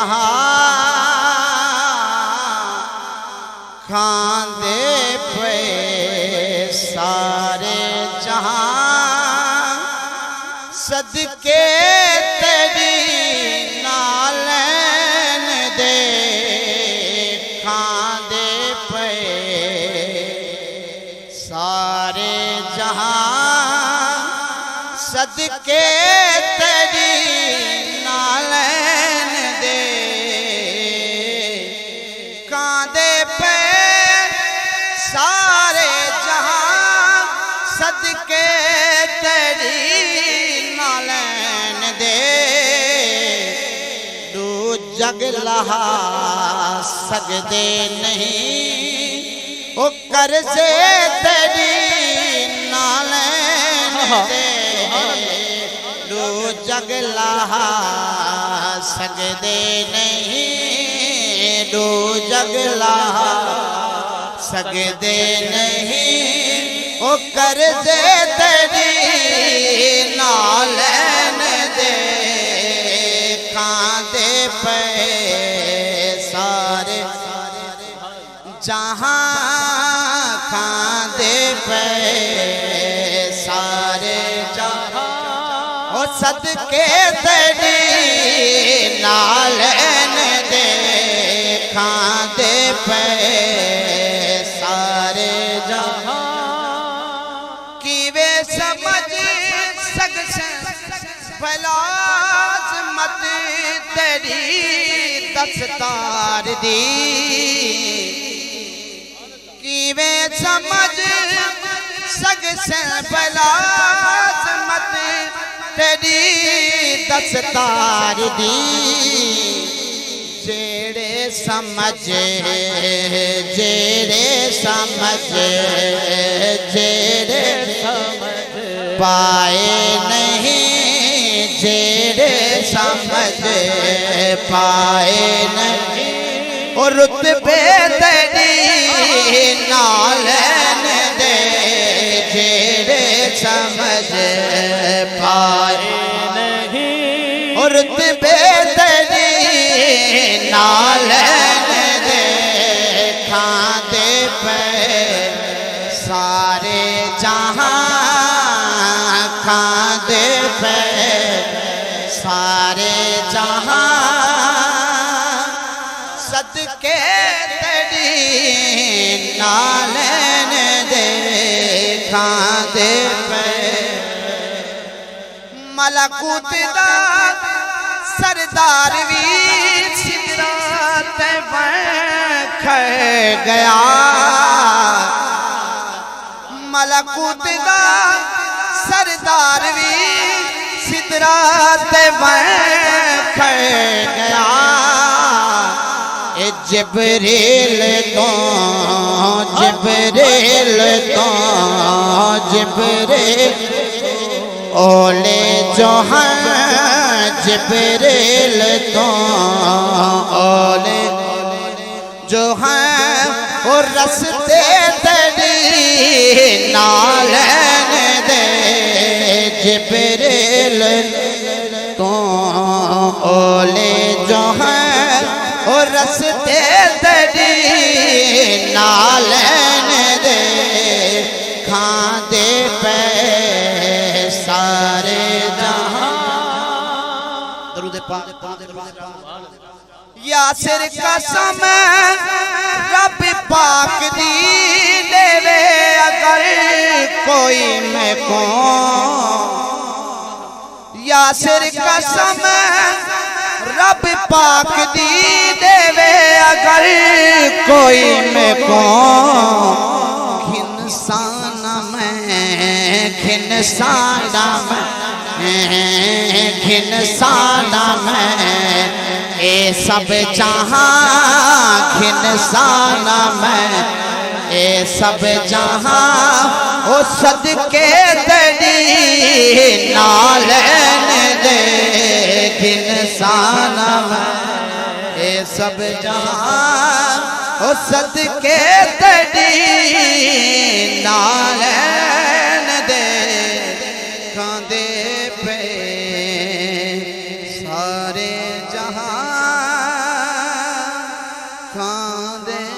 जहां खांदे पे सारे जहां सदके तेरी नालैन दे खांदे पे सारे जहां सदके तेरी नालैन दे कांदे पे सारे जहां सदके तेरी नालैन दे दू जग लहा सकदे नहीं ओ कर्जे तेरी नालैन दे दू जग लहा सकदे नहीं दू जग लहा सकदे नहीं ओ कर्जे तेरी नालैन दे खांदे पे सारे जहां खांदे पे सारे जहां ओ सदके तेरी नालैन दे खांदे पे सारे जहां कीवे समझ सकसे फलाज मत तेरी दस्तार दी कीवे समझ सकसे फलाज मत तेरी दस्तार दी जेड़े समझ पाए नहीं जेड़े समझ पाए नहीं और रुतबे तेरी नालैन दे जेड़े समझ पाए नहीं और रुतबे तेरी नालैन दे खांदे पे सारे जहां खांदे पे सारे जहां सदके तेरी नालैन दे खांदे पे मलकूत दा सरदार वीर सिदरात खड़ गया मलकूत दा सरदार वीर सिदरात खड़ गया जिब्रील तो ओले जो हैं जिब्रील तो ओले जो हैं और रस्ते तेरी नालैन दे जिब्रील तो ओले जो हैं और रस्ते तेरी नालैन दे खांदे पे सारे जहां दरूद यासिर कसम रब पाक दी देवे अगर कोई मैं को यासिर कसम रब पाक दी देवे अगर कोई मैं को खिनसाना में ए सब जहां खिनसाना में ए सब जहां ओ सदके तेरी नालैन दे खिनसाना में ए सब जहां ओ सदके तेरी नालैन दे खांदे पे सारे जहां अखां दे